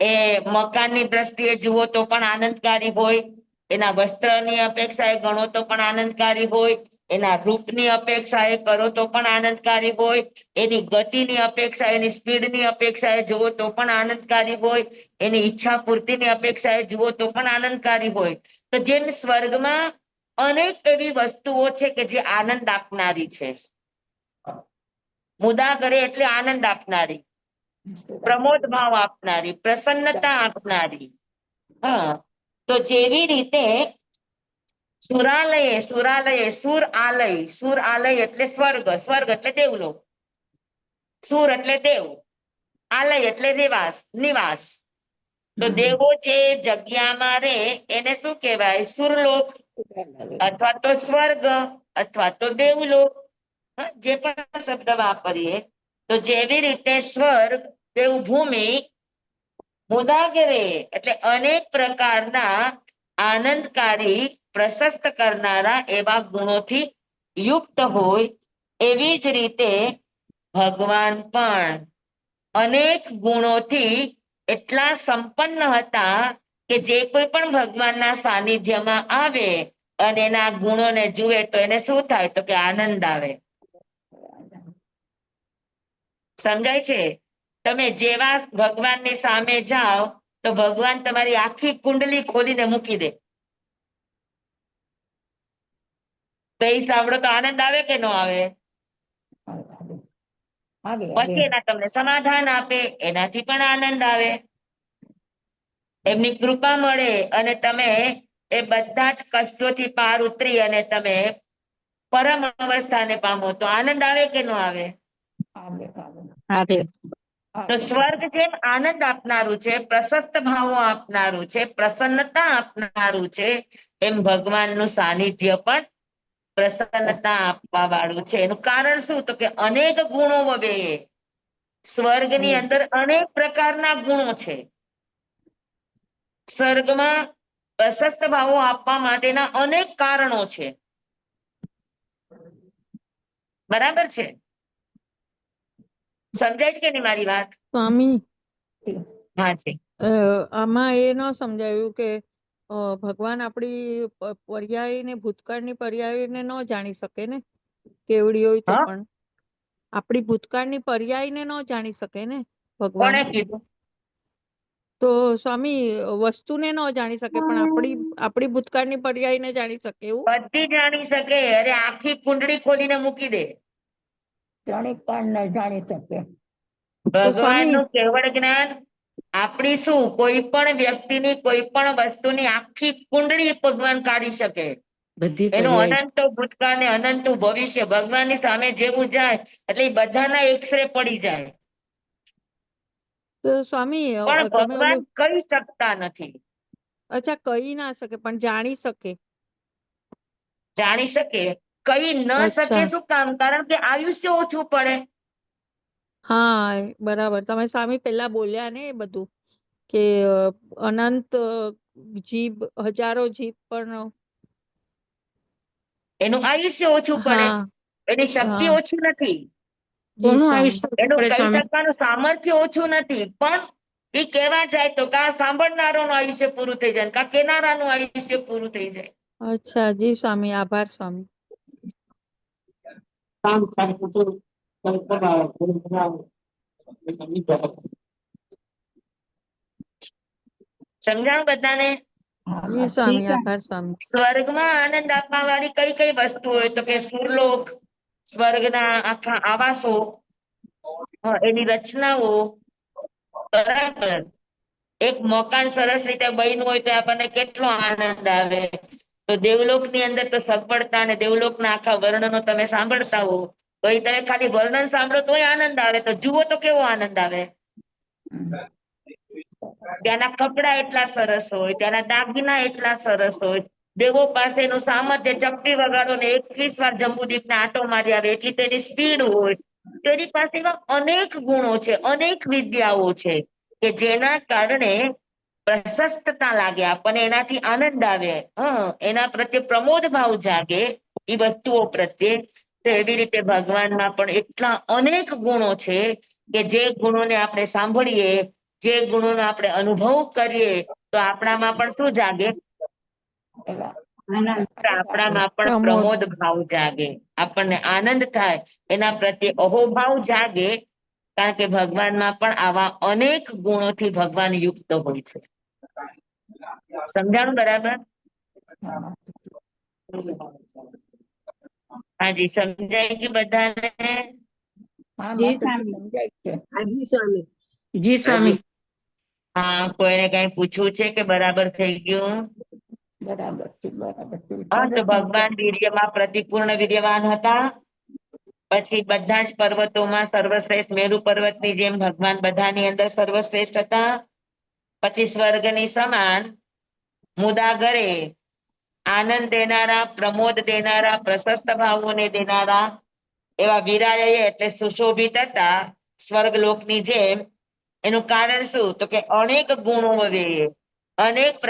એ મકાનની દ્રષ્ટિએ જુઓ તો પણ આનંદકારી હોય, એના વસ્ત્રની અપેક્ષાએ ગણો તો પણ આનંદકારી હોય, એના રૂપની અપેક્ષાએ કરો તો પણ આનંદકારી હોય, એની ગતિની અપેક્ષા, એની સ્પીડની અપેક્ષાએ જુઓ તો પણ આનંદકારી હોય, એની ઈચ્છા પૂર્તિની અપેક્ષાએ જુઓ તો પણ આનંદકારી હોય. તો જેમ સ્વર્ગમાં અનેક એવી વસ્તુઓ છે કે જે આનંદ આપનારી છે. મુદાગરે એટલે આનંદ આપનારી. પ્રમોદ ભાવ આપનારી, પ્રસન્નતા આપનારી. હા, તો જેવી રીતે સુરાલયે, સુરાલયે, સુર આલય એટલે સ્વર્ગ, સ્વર્ગ એટલે દેવલોક, સુર એટલે દેવ, આલય એટલે નિવાસ. તો દેવો જે જગ્યામાં રહે એને શું કહેવાય? સુરલોક અથવા તો સ્વર્ગ અથવા તો દેવલોક. જે પણ શબ્દ વાપરીએ, તો જેવી રીતે સ્વર્ગ, દેવભૂમિ, મુદાગરે એટલે અનેક પ્રકારના આનંદકારી, પ્રશસ્ત કરનારા એવા ગુણોથી યુક્ત હોય, એવી જ રીતે ભગવાન પણ અનેક ગુણોથી એટલા સંપન્ન હતા કે જે કોઈ પણ ભગવાનના સાનિધ્યમાં આવે અને એના ગુણોને જુએ તો એને શું થાય? તો કે આનંદ આવે. સમજાય છે? તમે જેવા ભગવાનની સામે જાઓ તો ભગવાન તમારી આખી કુંડલી ખોલીને મૂકી દે. તો એ સાંભળો તો આનંદ આવે કે ન આવે? પછી એના તમને સમાધાન આપે, એનાથી પણ આનંદ આવે. એમની કૃપા મળે અને તમે એ બધા જ કષ્ટોથી પાર ઉતરી અને તમે પરમ અવસ્થાને પામો તો આનંદ આવે કે ન આવે? આવે. તો સ્વર્ગ જેમ આનંદ આપનારું છે, પ્રશસ્ત ભાવો આપનારું છે, પ્રસન્નતા આપનારું છે, એમ ભગવાનનું સાનિધ્ય પણ પ્રસન્નતા આપવા વાળું છે. એનું કારણ શું? તો કે અનેક ગુણો વગે. સ્વર્ગની અંદર અનેક પ્રકારના ગુણો છે. સ્વર્ગમાં પ્રશસ્ત ભાવો આપવા માટેના અનેક કારણો છે. બરાબર છે? સમજાય છે કે નહીં મારી વાત? સ્વામી, હા છે. આમાં એ ન સમજાયું કે ભગવાન આપણી પર્યાય ને ભૂતકાળની પર્યાયને ન જાણી શકે ને, કેવડી હોય તો હા? પણ આપણી ભૂતકાળની પર્યાયને ન જાણી શકે ને ભગવાન. કોણે કીધું? તો સ્વામી વસ્તુને ન જાણી શકે પણ આપણી ભૂતકાળની પર્યાયને જાણી શકે એવું? બધી જાણી શકે. અરે આખી કુંડળી ખોલીને મૂકી દે. જાણી પણ ન જાણી શકે. તો સ્વામી ભગવાનનું કેવળ જ્ઞાન આપણી શું કોઈ પણ વ્યક્તિની કોઈ પણ વસ્તુની આખી કુંડળી ભગવાન કાઢી શકે. બધી એનું પર્યાય અનંત ભૂતકાળ ને અનંત ભવિષ્ય ભગવાનની સામે જેવું જાય એટલે એ બધાના એક્સરે પડી જાય. તો સ્વામી પણ તમે ભગવાન ઓલું કહી શકતા નથી. અચ્છા કહી ના શકે પણ જાણી શકે. જાણી શકે, કહી ન શકે. અચ્છા શું કામ? કારણ કે આયુષ્ય ઓછું પડે. હા બરાબર. તમે સ્વામી પેલા બોલ્યા ને એ બધું કે અનંત જીભ, હજારો જીભ પણ એનું આયુષ્ય ઓછું પડે, હા એની શક્તિ હા ઓછી નથી, જી સ્વામી. એનું કહી શકવાનું સામર્થ્ય ઓછું નથી. પણ એ કેવા જાય તો કા સાંભળનારાનું આયુષ્ય પૂરું થઈ જાય, કા કેનારાનું આયુષ્ય પૂરું થઈ જાય. અચ્છા જી સ્વામી, આભાર સ્વામી. સમજાણું બધાને? જી સ્વામી, આભાર સ્વામી. સ્વર્ગમાં આનંદ આપવા વાળી કઈ કઈ વસ્તુ હોય? તો કે સુરલોક, સ્વર્ગના આખા આવાસો, એની રચનાઓ. બરાબર. એક મકાન સરસ રીતે બન્યું હોય તો આપણને કેટલો આનંદ આવે. તો દેવલોકની અંદર તો સગવડતા અને દેવલોકના આખા વર્ણનો તમે સાંભળતા હો તો એ તમે ખાલી વર્ણન સાંભળો તોય આનંદ આવે, તો જુઓ તો કેવો આનંદ આવે. ત્યાંના કપડા એટલા સરસ હોય, ત્યાંના દાગીના એટલા સરસ હોય. દેવો પાસેનું સામર્થ્ય, ચપટી વગાડો ને 21 વાર જંબુદીપને આંટો મારી આવે એટલી તેની સ્પીડ હોય. તેની પાસે એવા અનેક ગુણો છે, અનેક વિદ્યાઓ છે કે જેના કારણે પ્રશસ્તતા લાગે, આપણને એનાથી આનંદ આવે. એના પ્રત્યે પ્રમોદ ભાવ જાગે એ વસ્તુઓ પ્રત્યે. તો એવી રીતે ભગવાનમાં પણ એટલા અનેક ગુણો છે કે જે ગુણોને આપણે સાંભળીએ, જે ગુણોનો આપણે અનુભવ કરીએ તો આપણામાં પણ શું જાગે? આપણામાં પણ પ્રમોદ ભાવ જાગે, આપણને આનંદ થાય, એના પ્રત્યે અહોભાવ જાગે. કારણ કે ભગવાનમાં પણ આવા અનેક ગુણોથી ભગવાન યુક્ત હોય છે. સમજાણું બરાબર? હાજી સમજાય ગયું બધાને? જી સ્વામી. હાજી સ્વામી. જી સ્વામી. હા, કોઈને કઈ પૂછવું છે કે બરાબર થઈ ગયું? બરાબર છે, બરાબર છે. હા, તો ભગવાન વીર્યમાં પ્રતિપૂર્ણ વીર્યવાન હતા. પછી બધા જ પર્વતોમાં સર્વશ્રેષ્ઠ મેરુ પર્વતની જેમ ભગવાન બધાની અંદર સર્વશ્રેષ્ઠ હતા. પછી સ્વર્ગની સમાન મુદાગરે આનંદ દેનારા, પ્રમોદ દેનારા, પ્રશસ્ત ભાવોને દેનારા એવા વિરાય એટલે સુશોભિત હતા સ્વર્ગલોકની જેમ. એનું કારણ શું? તો કે અનેક ગુણો વડે અનેક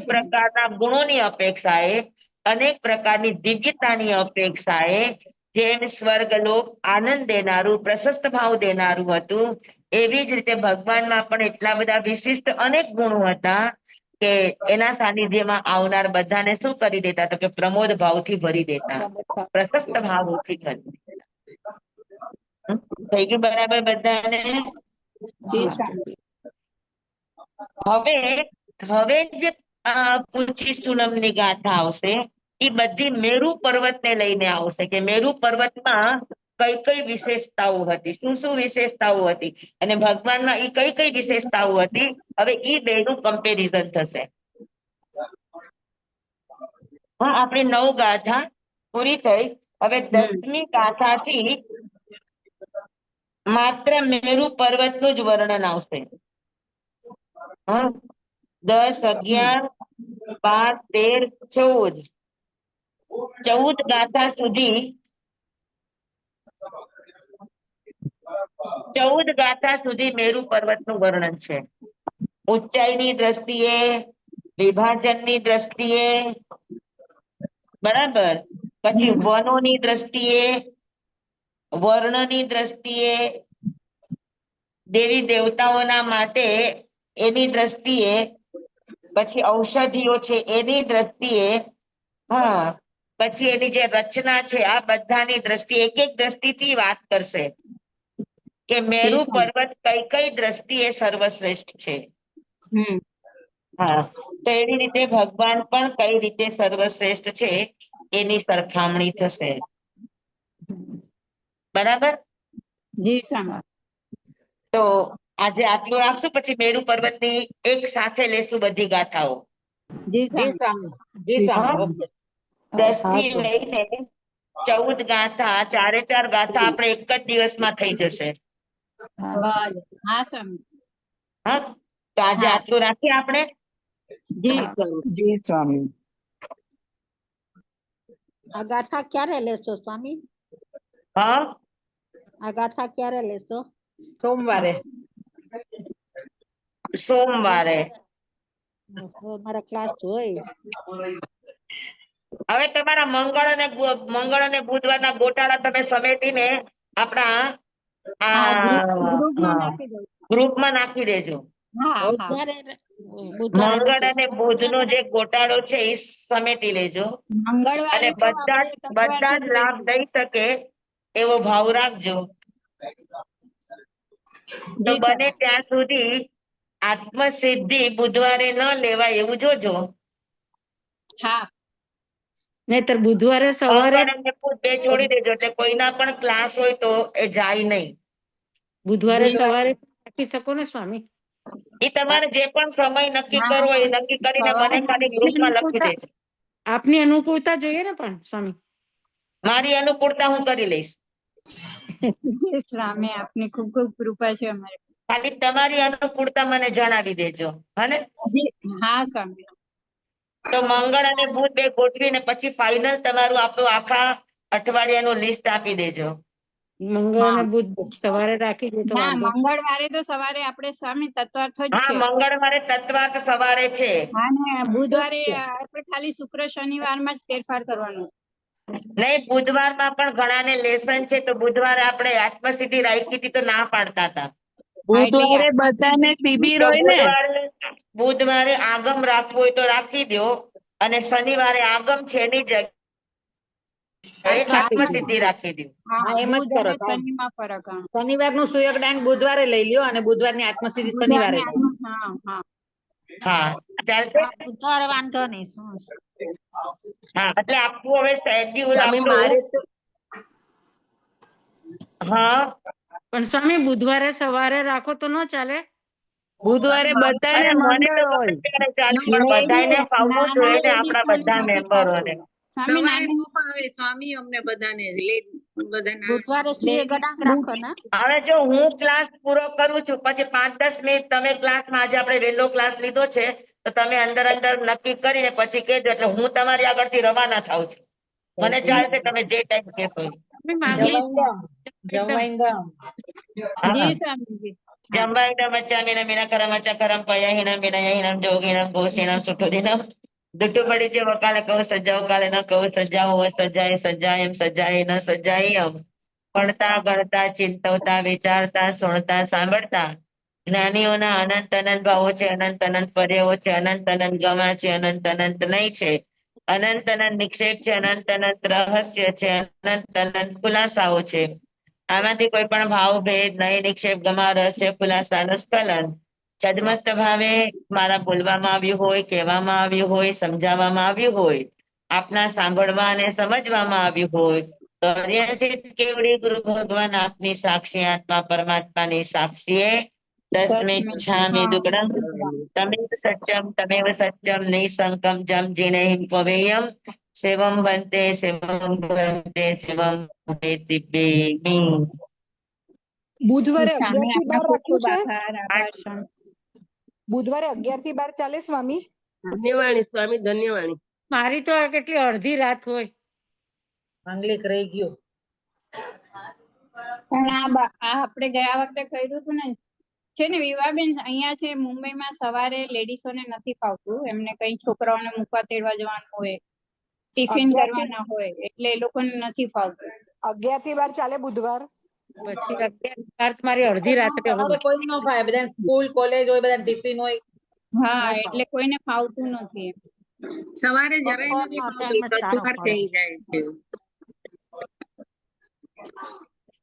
પ્રકારના ગુણોની અપેક્ષાએ, અનેક પ્રકારની દિવ્યતાની અપેક્ષાએ જેમ સ્વર્ગલોક આનંદ દેનારું, પ્રશસ્ત ભાવ દેનારું હતું, એવી જ રીતે ભગવાનમાં પણ એટલા બધા વિશિષ્ટ અનેક ગુણો હતા કે એના સાનિધ્યમાં આવનાર બધાને શું કરી દેતા? તો કે પ્રમોદ ભાવથી ભરી દેતા, પ્રશસ્ત ભાવોથી ભરી દેતા. થઈ ગયું બરાબર બધાને? જી સ્વામી. હવે હવે જે પૂછી સુનમની ગાથા આવશે એ બધી મેરુ પર્વતને લઈને આવશે કે મેરુ પર્વતમાં કઈ કઈ વિશેષતાઓ હતી, શું શું વિશેષતાઓ હતી અને ભગવાનમાં એ કઈ કઈ વિશેષતાઓ હતી. હવે એ બેનું કમ્પેરિઝન થશે. હા, આપણી 9 ગાથા પૂરી થઈ. હવે 10મી ગાથાથી માત્ર મેરુ પર્વતનું જ વર્ણન આવશે. 10, 11, 12, 13, 14 ગાથા સુધી 14 ગાથા સુધી મેરુ પર્વતનું વર્ણન છે. ઊંચાઈની દ્રષ્ટિએ, વિભાજનની દ્રષ્ટિએ, બરાબર. પછી વનોની દ્રષ્ટિએ, વર્ણની દ્રષ્ટિએ, દેવી દેવતાઓના માટે એની દ્રષ્ટિએ, પછી ઔષધિઓ છે એની દ્રષ્ટિએ, હા, પછી એની જે રચના છે આ બધાની દ્રષ્ટિએ એક એક દ્રષ્ટિથી વાત કરશે કે મેરુ પર્વત કઈ કઈ દ્રષ્ટિએ સર્વશ્રેષ્ઠ છે. હા, તો એવી રીતે ભગવાન પણ કઈ રીતે સર્વશ્રેષ્ઠ છે એની સરખામણી થશે. બરાબર? જી સ્વામી. તો આજે આટલું રાખશું, પછી મેરુ પર્વતની એક સાથે લેશું બધી ગાથાઓ. જી જી સ્વામી. સ્વામી. જી સ્વામી. હા? ઓકે. 10 થી લઈને 14 ગાથા, 4 ગાથા આપણે એક જ દિવસમાં થઈ જશે. ભલે. હા સ્વામી. હા, તો આજે હા. આટલું રાખીએ આપણે. જી. જી સ્વામી. આ ગાથા ક્યારે લેશો સ્વામી? હા, આ ગાથા ક્યારે લેશો? સોમવારે. સોમવારે. મારા ક્લાસ હોય. હવે તમારા મંગળ અને બુધવારના ગોટાળા તમે સમેટીને આપણા હા, આ ગ્રુપમાં નાખી દઉં. ગ્રુપમાં નાખી દેજો. હા હા. બુધવારે મંગળ નથી. અને બુધનો જે ગોટાળો છે એ સમેટી લેજો અને મંગળવારે તો આપણે બધા તકવારથી જ જ લાભ લઈશું. દઈ શકે એવો ભાવ રાખજો. તો જી બને સ્વામી. ત્યાં સુધી આત્મસિદ્ધિ બુધવારે ન લેવાય એવું જોજો. હા. નહીતર બુધવારે સવારે મંગળ અને બુધ બે છોડી દેજો એટલે કોઈના પણ ક્લાસ હોય તો એ જાય નહીં. બુધવારે સવારે રાખી શકો ને સ્વામી? એ તમારે જે પણ સમય નક્કી હા, કરવો એ નક્કી કરીને મને સવારના ખાલી મેં ગ્રુપમાં લખી દેજો. આપની અનુકૂળતા જોઈએ ને પણ સ્વામી. મારી અનુકૂળતા હું કરી લઈશ. જી સ્વામી, આપની ખૂબ ખૂબ કૃપા છે અમારે. ખાલી તમારી અનુકૂળતા મને જણાવી દેજો. હને? જી. હા સ્વામી. તો મંગળ અને બુધ બે ગોઠવીને પછી ફાઇનલ તમારું આપણું આખા અઠવાડિયાનું લિસ્ટ આપી દેજો. મંગળ હા. અને બુધ સવારે રાખી દે તો ના, વાંધો. મંગળવારે તો સવારે આપણે સ્વામી તત્વાર્થ જ હા, છે. મંગળવારે તત્વાર્થ સવારે છે. હા ને બુધવારે આપણે ખાલી શુક્ર શનિવારમાં જ ફેરફાર કરવાનો છે. નહીં, બુધવારમાં પણ ઘણાને લેસન છે તો બુધવારે આપણે આત્મસિદ્ધિ રાખી હતી તો ના પાડતા હતા. હા, એટલે બુધવારે બધાને શિબિર તો હોય ને. બુધવારે આગમ રાખવો હોય તો રાખી દો અને શનિવારે આગમ છે એની જગ્યાએ આત્મસિદ્ધિ રાખી દો. હા, એમ જ બુધ કરો અને સાહેબ. શનિમાં ફરક. હા. શનિવારનું સૂર્યગ્રહણ બુધવારે લઈ લ્યો અને બુધવારની આત્મસિદ્ધિ શનિવારે બુધવારની લો. હા હા. હા, ચાલશે. હા, બુધવારે વાંધો નહીં. હા, એટલે આપણું હવે શેડ્યુલ સ્વામી આપણું. મારે તો હા, પણ સ્વામી બુધવારે સવારે રાખો તો ન ચાલે? બુધવારે બધાને અરે મને તો મંડળ હોય. ગમે ત્યારે ચાલે, પણ બધાને ફાવવું જોઈએ ને આપણા બધા મેમ્બરોને. સ્વામી સવારે નાની નો ફાવે સ્વામી અમને બધાને બધાને બુધવારે છીએ ગણાંક રાખો ને. હવે જો હું ક્લાસ પૂરો કરું છું પછી 5-10 મિનિટ તમે ક્લાસમાં, આજે આપણે વહેલો ક્લાસ લીધો છે તો તમે અંદર નક્કી કરીને પછી કહેજો, એટલે હું તમારી આગળથી રવાના થાઉં છું. મને ચાલશે તમે જે ટાઈમ કહેશો એ. સ્વામી માંગલી જી સ્વામીજી. જંબાઈદમ મચ્ચામિનમ વિનાકરમ અચકરમ પયહિણમ વિનયહિણમ જોગિણમ ગોષિણમ સુઠોદિનમ દુટુમડી જે વકાલે કહું સજાઓ કાલે ન કહું સજાઓ હોય સજાય સજાયમ સજાય ન સજાયમ. ભણતા ગણતા ચિંતવતા વિચારતા સુણતા સાંભળતા જ્ઞાનીઓના અનંત અનંત ભાવો છે, અનંત અનંત પર્યાયો છે, અનંત અનંત ગમા છે, અનંત અનંત નહીં છે, અનંત અનંત નિક્ષેપ છે, અનંત અનંત રહસ્ય છે, અનંત અનંત ખુલાસાઓ છે. આમાંથી કોઈ પણ ભાવ ભેદ નહીં, નિક્ષેપ ગમા રહસ્ય ખુલાસાનું સ્ખલન સદમસ્ત ભાવે મારા બોલવામાં આવ્યું હોય, કહેવામાં આવ્યું હોય, સમજાવવામાં આવ્યું હોય, આપના સાંભળવા અને સમજવામાં આવ્યું હોય તો અર્યાસિત કેવડી ગુરુ ભગવાન આપની સાક્ષી આત્મા પરમાત્માની સાક્ષીએ તસ્મિચ્છામિ દુક્કડમ તમેવ સત્યમ નિસંકમ જમ જીનેહિમ પવેયમ શિવમ બનતે શિવમ દિવ્યેમી. બુધવારે સ્વામી 11 થી આપનો 12 ખૂબ ખૂબ રાખ્યું છે. આભાર. આભાર સ્વામી. બુધવારે 11 થી 12 ચાલે સ્વામી? ધન્યવાણી સ્વામી, ધન્યવાણી. મારી તો આ કેટલી અડધી રાત હોય. માંગલિક રહી ગયો. પણ આ આપણે ગયા વખતે કર્યું હતું ને, છે ને વિવાબેન, અહીંયા છે મુંબઈમાં સવારે લેડીઝોને નથી ફાવતું, એમને કઈ છોકરાઓને મૂકવા તેડવા જવાનું હોય, ટિફિન 11 થી કરવાના હોય, એટલે એ લોકોને નથી ફાવતું. 11 થી 12 ચાલે બુધવાર? પછી 11 મારી અડધી રાત્રે સવારે હોય. કોઈ ન ફાવે, બધા સ્કૂલ કોલેજ હોય, બધા ટિફિન હોય. હા, એટલે કોઈને ફાવતું નથી. સવારે જરાય નથી ફાવતું, કચવાટ થઈ જાય છે.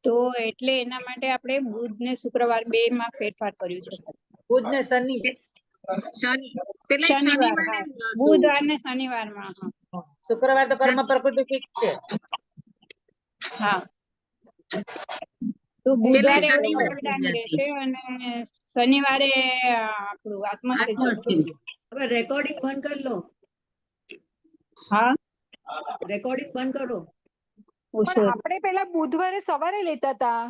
તો એટલે એના માટે આપણે બુધ ને શુક્રવાર 2 માં ફેરફાર કર્યું છે. બુધ ને શનિ પેલા શનિવાર, શનિવારે હા, જ હતું. બુધવાર ને શનિવારમાં. શુક્રવાર તો કર્મ પ્રકૃતિ ફિક્સ છે. હા, તો બુધવારે એવું શનિવારે વરદાન રહેશે અને શનિવારે આપણું આત્મસિદ્ધિ. હવે રેકોર્ડિંગ બંધ કરી લો. હા, રેકોર્ડિંગ બંધ કરો. પણ આપણે પેલા બુધવારે સવારે લેતા હતા.